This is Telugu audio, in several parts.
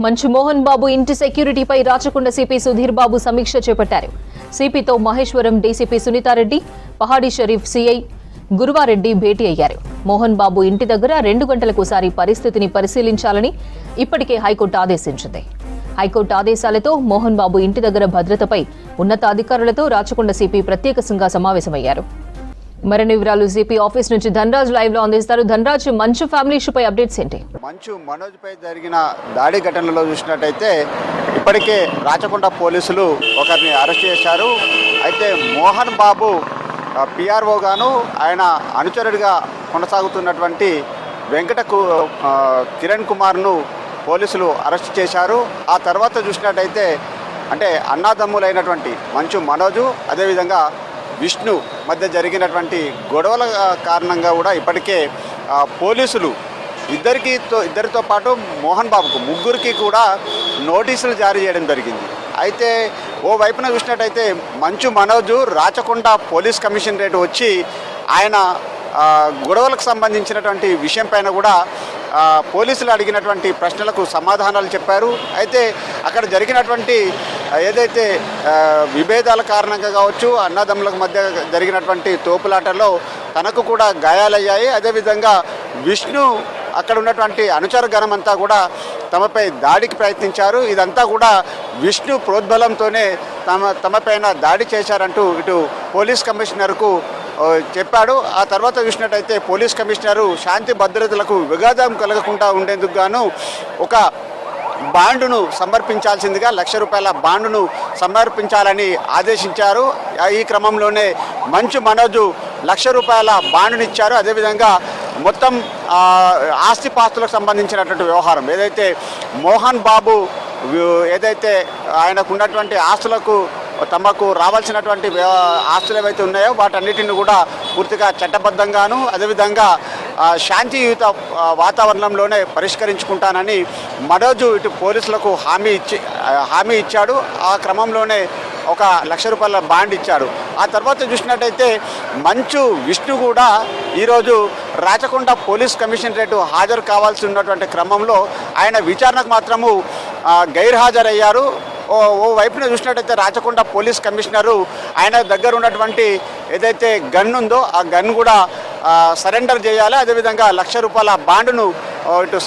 మంచు మోహన్ బాబు ఇంటి సెక్యూరిటీపై రాచకొండ సిపి సుధీర్ బాబు సమీక్ష చేపట్టారు. సిపితో మహేశ్వరం డీసీపీ సునీతారెడ్డి, పహాడీ షరీఫ్ సిఐ గురువారెడ్డి భేటీ అయ్యారు. మోహన్ బాబు ఇంటి దగ్గర 2 గంటలకోసారి పరిస్థితిని పరిశీలించాలని ఇప్పటికే హైకోర్టు ఆదేశించింది. హైకోర్టు ఆదేశాలతో మోహన్ బాబు ఇంటి దగ్గర భద్రతపై ఉన్నతాధికారులతో రాచకొండ సిపి ప్రత్యేకంగా సమావేశమయ్యారు. మరిన్ని వివరాలు సిపి ఆఫీస్ నుంచి ధనరాజ్ లైవ్ లో అందిస్తారు. ధనరాజ్, మంచు ఫ్యామిలీ ఇష్యూపై అప్డేట్స్ ఏంటి? మంచు మనోజ్ పై జరిగిన దాడి ఘటనలో చూసినట్టయితే ఇప్పటికే రాచకొండ పోలీసులు ఒకరిని అరెస్ట్ చేశారు. అయితే మోహన్ బాబు పిఆర్ఓ గాను ఆయన అనుచరుడిగా కొనసాగుతున్నటువంటి కిరణ్ కుమార్ను పోలీసులు అరెస్ట్ చేశారు. ఆ తర్వాత చూసినట్టయితే అంటే అన్నాదమ్ములైనటువంటి మంచు మనోజు అదేవిధంగా విష్ణు మధ్య జరిగినటువంటి గొడవల కారణంగా కూడా ఇప్పటికే పోలీసులు ఇద్దరితో పాటు మోహన్ బాబుకు ముగ్గురికి కూడా నోటీసులు జారీ చేయడం జరిగింది. అయితే ఓ వైపున చూసినట్టయితే మంచు మనోజు రాచకొండ పోలీస్ కమిషనరేట్ వచ్చి ఆయన గొడవలకు సంబంధించినటువంటి విషయం పైన కూడా పోలీసులు అడిగినటువంటి ప్రశ్నలకు సమాధానాలు చెప్పారు. అయితే అక్కడ జరిగినటువంటి ఏదైతే విభేదాల కారణంగా కావచ్చు, అన్నదమ్ములకు మధ్య జరిగినటువంటి తోపులాటలో తనకు కూడా గాయాలయ్యాయి. అదేవిధంగా విష్ణు అక్కడ ఉన్నటువంటి అనుచర గణమంతా కూడా తమపై దాడికి ప్రయత్నించారు. ఇదంతా కూడా విష్ణు ప్రోద్బలంతోనే తమపైన దాడి చేశారంటూ ఇటు పోలీస్ కమిషనర్కు చెప్పాడు. ఆ తర్వాత చూసినట్టయితే పోలీస్ కమిషనరు శాంతి భద్రతలకు విఘాతం కలగకుండా ఉండేందుకు గాను ఒక బాండును సమర్పించాల్సిందిగా ₹1,00,000 బాండును సమర్పించాలని ఆదేశించారు. ఈ క్రమంలోనే మంచు మనోజు ₹1,00,000 బాండునిచ్చారు. అదేవిధంగా మొత్తం ఆస్తిపాస్తులకు సంబంధించినటువంటి వ్యవహారం ఏదైతే మోహన్ బాబు ఏదైతే ఆయనకు ఉన్నటువంటి ఆస్తులకు తమకు రావాల్సినటువంటి ఆస్తులు ఏవైతే ఉన్నాయో వాటన్నిటిని కూడా పూర్తిగా చట్టబద్ధంగాను అదేవిధంగా శాంతియుత వాతావరణంలోనే పరిష్కరించుకుంటానని మనోజు ఇటు పోలీసులకు హామీ ఇచ్చాడు. ఆ క్రమంలోనే ఒక ₹1,00,000 బాండ్ ఇచ్చాడు. ఆ తర్వాత చూసినట్టయితే మంచు విష్ణు కూడా ఈరోజు రాచకొండ పోలీస్ కమిషనరేట్ హాజరు కావాల్సి ఉన్నటువంటి క్రమంలో ఆయన విచారణకు మాత్రము గైర్హాజరయ్యారు. ఓ వైపున చూసినట్టయితే రాచకొండ పోలీస్ కమిషనరు ఆయన దగ్గర ఉన్నటువంటి ఏదైతే గన్ ఉందో ఆ గన్ కూడా సరెండర్ చేయాలి. అదేవిధంగా ₹1,00,000 బాండును ఇటు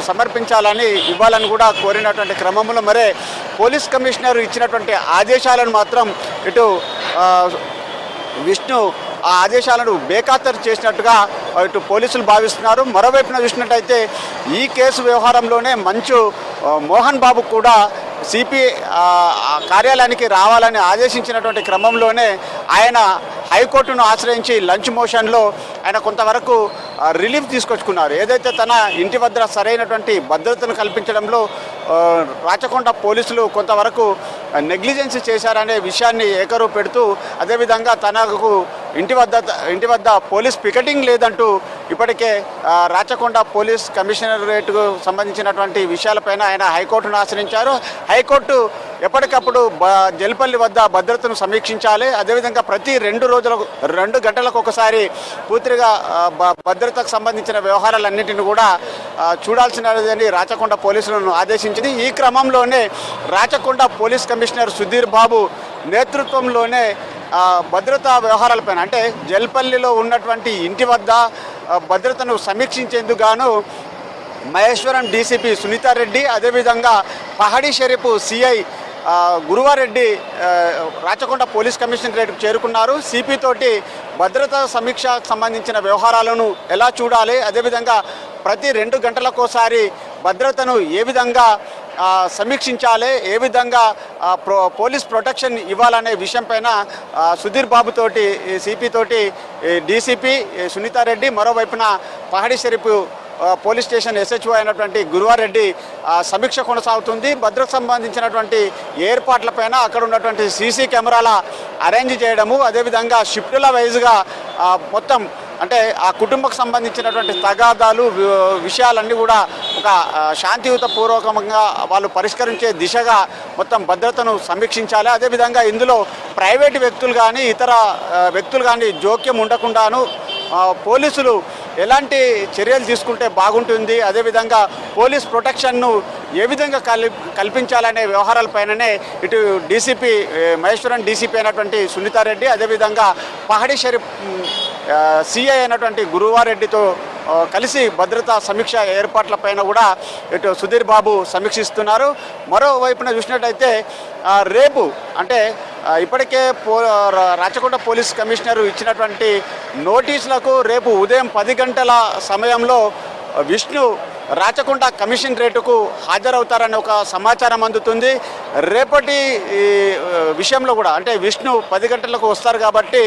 సమర్పించాలని ఇవ్వాలని కూడా కోరినటువంటి క్రమంలో మరే పోలీస్ కమిషనర్ ఇచ్చినటువంటి ఆదేశాలను మాత్రం ఇటు విష్ణు ఆ ఆదేశాలను బేఖాతరు చేసినట్టుగా ఇటు పోలీసులు భావిస్తున్నారు. మరోవైపున చూసినట్టయితే ఈ కేసు వ్యవహారంలోనే మంచు మోహన్ బాబు కూడా సిపి కార్యాలయానికి రావాలని ఆదేశించినటువంటి క్రమంలోనే ఆయన హైకోర్టును ఆశ్రయించి లంచ్ మోషన్లో ఆయన కొంతవరకు రిలీఫ్ తీసుకొచ్చుకున్నారు. ఏదైతే తన ఇంటి వద్ద సరైనటువంటి భద్రతను కల్పించడంలో రాచకొండ పోలీసులు కొంతవరకు నెగ్లిజెన్స్ చేశారనే విషయాన్ని ఏకరువు పెడుతూ అదేవిధంగా తనకు ఇంటి వద్ద పోలీస్ పికెటింగ్ లేదంటూ ఇప్పటికే రాచకొండ పోలీస్ కమిషనరేట్కు సంబంధించినటువంటి విషయాలపైన ఆయన హైకోర్టును ఆశ్రయించారు. హైకోర్టు ఎప్పటికప్పుడు జల్పల్లి వద్ద భద్రతను సమీక్షించాలి. అదేవిధంగా ప్రతి 2 గంటలకు ఒకసారి పూర్తిగా భద్రతకు సంబంధించిన వ్యవహారాలన్నింటినీ కూడా చూడాల్సినదని రాచకొండ పోలీసులను ఆదేశించింది. ఈ క్రమంలోనే రాచకొండ పోలీస్ కమిషనర్ సుధీర్ బాబు నేతృత్వంలోనే భద్రతా వ్యవహారాలపైన అంటే జల్పల్లిలో ఉన్నటువంటి ఇంటి వద్ద భద్రతను సమీక్షించేందుకు గాను మహేశ్వరం డీసీపీ సునీతారెడ్డి అదేవిధంగా పహాడీ షరీఫ్ సిఐ గురువారెడ్డి రాచకొండ పోలీస్ కమిషనరేట్కు చేరుకున్నారు. సిపి తోటి భద్రతా సమీక్షకు సంబంధించిన వ్యవహారాలను ఎలా చూడాలి, అదేవిధంగా ప్రతి 2 గంటలకోసారి భద్రతను ఏ విధంగా సమీక్షించాలి, ఏ విధంగా పోలీస్ ప్రొటెక్షన్ ఇవ్వాలనే విషయం పైన సుధీర్ బాబు తోటి సిపి తోటి డీసీపీ సునీతారెడ్డి మరోవైపున Pahadi Shareef police station SHO అయినటువంటి గురువారెడ్డి సమీక్ష కొనసాగుతుంది. భద్రతకు సంబంధించినటువంటి ఏర్పాట్లపైన అక్కడ ఉన్నటువంటి సీసీ కెమెరాల అరేంజ్ చేయడము అదేవిధంగా షిఫ్టుల వైజ్గా మొత్తం అంటే ఆ కుటుంబకు సంబంధించినటువంటి తగాదాలు విషయాలన్నీ కూడా ఒక శాంతియుత పూర్వకంగా వాళ్ళు పరిష్కరించే దిశగా మొత్తం భద్రతను సమీక్షించాలి. అదేవిధంగా ఇందులో ప్రైవేటు వ్యక్తులు కానీ ఇతర వ్యక్తులు కానీ జోక్యం ఉండకుండాను పోలీసులు ఎలాంటి చర్యలు తీసుకుంటే బాగుంటుంది, అదేవిధంగా పోలీస్ ప్రొటెక్షన్ను ఏ విధంగా కల్పించాలనే వ్యవహారాలపైననే ఇటు డీసీపీ మహేశ్వరం డీసీపీ అయినటువంటి సునీతారెడ్డి, అదేవిధంగా పహాడీ షరీఫ్ సిఐ అయినటువంటి గురువారెడ్డితో కలిసి భద్రతా సమీక్ష ఏర్పాట్లపైన కూడా ఇటు సుధీర్ బాబు సమీక్షిస్తున్నారు. మరోవైపున చూసినట్టయితే రేపు అంటే ఇప్పటికే రాచకొండ పోలీస్ కమిషనర్ ఇచ్చినటువంటి నోటీసులకు రేపు ఉదయం 10 గంటల సమయంలో విష్ణు రాచకొండ కమిషనరేటుకు హాజరవుతారని ఒక సమాచారం అందుతుంది. రేపటి విషయంలో కూడా అంటే విష్ణు 10 గంటలకు వస్తారు కాబట్టి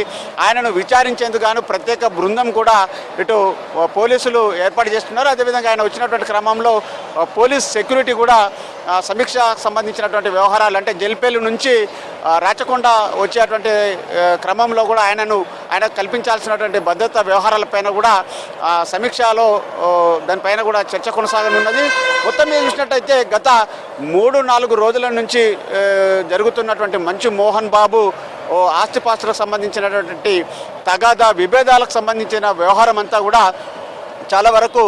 ఆయనను విచారించేందుకు గాను ప్రత్యేక బృందం కూడా ఇటు పోలీసులు ఏర్పాటు చేస్తున్నారు. అదేవిధంగా ఆయన వచ్చినటువంటి క్రమంలో పోలీస్ సెక్యూరిటీ కూడా సమీక్ష సంబంధించినటువంటి వ్యవహారాలు అంటే జల్పేలు నుంచి రాచకొండ వచ్చేటువంటి క్రమంలో కూడా ఆయన కల్పించాల్సినటువంటి భద్రతా వ్యవహారాలపైన కూడా సమీక్షలో దానిపైన కూడా చర్చ కొనసాగనున్నది. మొత్తం మీద చూసినట్టయితే గత 3-4 రోజుల నుంచి జరుగుతున్నటువంటి మంచు మోహన్ బాబు ఆస్తిపాస్తులకు సంబంధించినటువంటి తగాదా విభేదాలకు సంబంధించిన వ్యవహారం అంతా కూడా చాలా వరకు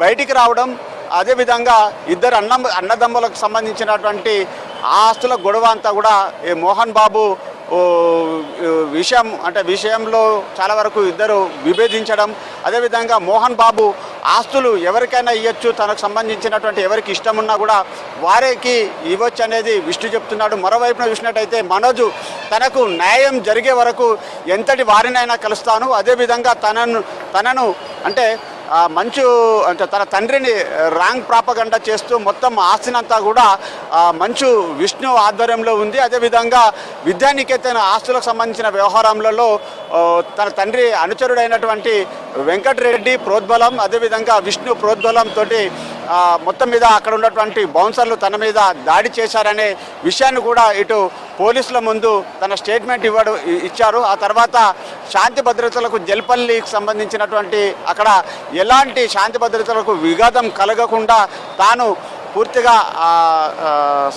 బయటికి రావడం, అదేవిధంగా ఇద్దరు అన్నదమ్ములకు సంబంధించినటువంటి ఆస్తుల గొడవ అంతా కూడా ఈ మోహన్ బాబు విషయంలో చాలా వరకు ఇద్దరు విభేదించడం, అదేవిధంగా మోహన్ బాబు ఆస్తులు ఎవరికైనా ఇవ్వచ్చు, తనకు సంబంధించినటువంటి ఎవరికి ఇష్టం ఉన్నా కూడా వారికి ఇవ్వచ్చు అనేది విష్ణు చెప్తున్నాడు. మరోవైపున చూసినట్టయితే మనోజు తనకు న్యాయం జరిగే వరకు ఎంతటి వారినైనా కలుస్తాను, అదేవిధంగా తనను అంటే మంచు అంటే తన తండ్రిని రాంగ్ ప్రాపగండా చేస్తూ మొత్తం ఆస్తినంతా కూడా మంచు విష్ణు ఆధ్వర్యంలో ఉంది. అదేవిధంగా విద్యానికేతన ఆస్తులకు సంబంధించిన వ్యవహారాలలో తన తండ్రి అనుచరుడైనటువంటి వెంకటరెడ్డి ప్రోద్బలం, అదేవిధంగా విష్ణు ప్రోద్బలంతో మొత్తం మీద అక్కడ ఉన్నటువంటి బౌన్సర్లు తన మీద దాడి చేశారనే విషయాన్ని కూడా ఇటు పోలీసుల ముందు తన స్టేట్మెంట్ ఇచ్చారు. ఆ తర్వాత శాంతి భద్రతలకు జల్పల్లికి సంబంధించినటువంటి అక్కడ ఎలాంటి శాంతి భద్రతలకు విఘాతం కలగకుండా తాను పూర్తిగా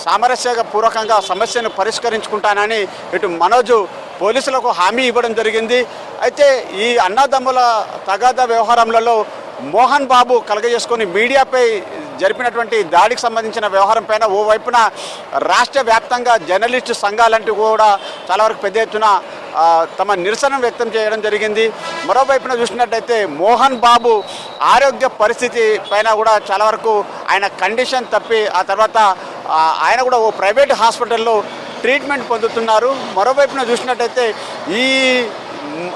సామరస్యపూర్వకంగా సమస్యను పరిష్కరించుకుంటానని ఇటు మనోజు పోలీసులకు హామీ ఇవ్వడం జరిగింది. అయితే ఈ అన్నదమ్ముల తగాదా వ్యవహారంలో మోహన్ బాబు కలగజేసుకొని మీడియాపై జరిపినటువంటి దాడికి సంబంధించిన వ్యవహారం పైన ఓవైపున రాష్ట్ర వ్యాప్తంగా జర్నలిస్టు సంఘాలంటూ కూడా చాలా వరకు పెద్ద ఎత్తున తమ నిరసన వ్యక్తం చేయడం జరిగింది. మరోవైపున చూసినట్టయితే మోహన్ బాబు ఆరోగ్య పరిస్థితి పైన కూడా చాలా వరకు ఆయన కండిషన్ తప్పి ఆ తర్వాత ఆయన కూడా ఓ ప్రైవేట్ హాస్పిటల్లో ట్రీట్మెంట్ పొందుతున్నారు. మరోవైపున చూసినట్టయితే ఈ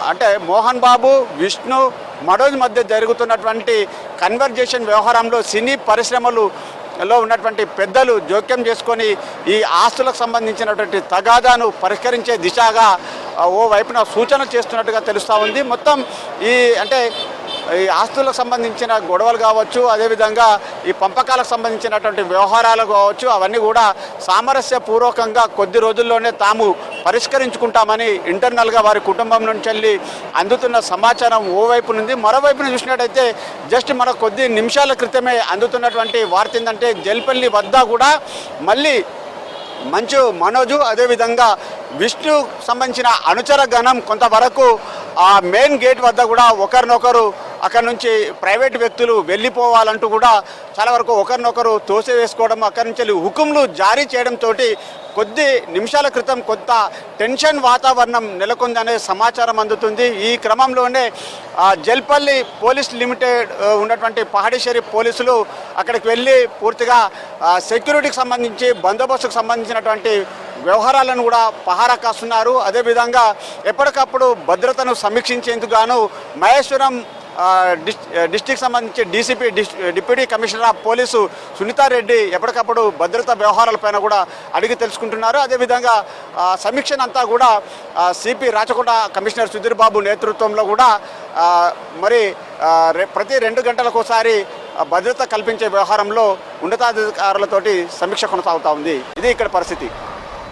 అంటే మోహన్ బాబు విష్ణు మనోజ్ మధ్య జరుగుతున్నటువంటి కన్వర్జేషన్ వ్యవహారంలో సినీ పరిశ్రమలో ఉన్నటువంటి పెద్దలు జోక్యం చేసుకొని ఈ ఆస్తులకు సంబంధించినటువంటి తగాదాను పరిష్కరించే దిశగా ఓ వైపున సూచన చేస్తున్నట్టుగా తెలుస్తూ ఉంది. మొత్తం ఈ ఆస్తులకు సంబంధించిన గొడవలు కావచ్చు, అదేవిధంగా ఈ పంపకాలకు సంబంధించినటువంటి వ్యవహారాలు కావచ్చు, అవన్నీ కూడా సామరస్యపూర్వకంగా కొద్ది రోజుల్లోనే తాము పరిష్కరించుకుంటామని ఇంటర్నల్గా వారి కుటుంబం నుంచి వెళ్ళి అందుతున్న సమాచారం ఓవైపు నుండి. మరోవైపున చూసినట్టయితే జస్ట్ మన కొద్ది నిమిషాల క్రితమే అందుతున్నటువంటి వార్త ఏంటంటే జల్పల్లి వద్ద కూడా మళ్ళీ మంచు మనోజు అదేవిధంగా విష్ణు సంబంధించిన అనుచర గణం కొంతవరకు ఆ మెయిన్ గేట్ వద్ద కూడా ఒకరినొకరు అక్కడి నుంచి ప్రైవేట్ వ్యక్తులు వెళ్ళిపోవాలంటూ కూడా చాలా వరకు ఒకరినొకరు తోసివేసుకోవడం, అక్కడి నుంచి హుకుంలు జారీ చేయడంతో కొద్ది నిమిషాల క్రితం కొంత టెన్షన్ వాతావరణం నెలకొందనే సమాచారం అందుతుంది. ఈ క్రమంలోనే జల్పల్లి పోలీస్ లిమిటెడ్ ఉన్నటువంటి పహాడీ షరీఫ్ పోలీసులు అక్కడికి వెళ్ళి పూర్తిగా సెక్యూరిటీకి సంబంధించి బందోబస్తుకు సంబంధించినటువంటి వ్యవహారాలను కూడా పహారా కాస్తున్నారు. అదేవిధంగా ఎప్పటికప్పుడు భద్రతను సమీక్షించేందుకు గాను మహేశ్వరం డిస్టిక్ సంబంధించి DCP deputy commissioner of police Sunitha Reddy ఎప్పటికప్పుడు భద్రతా వ్యవహారాలపైన కూడా అడిగి తెలుసుకుంటున్నారు. అదేవిధంగా సమీక్షనంతా కూడా సిపి రాచకొండ కమిషనర్ సుధీర్ బాబు నేతృత్వంలో కూడా మరి ప్రతి 2 గంటలకోసారి భద్రత కల్పించే వ్యవహారంలో ఉన్నతాధికారులతోటి సమీక్ష కొనసాగుతూ ఉంది. ఇది ఇక్కడ పరిస్థితి.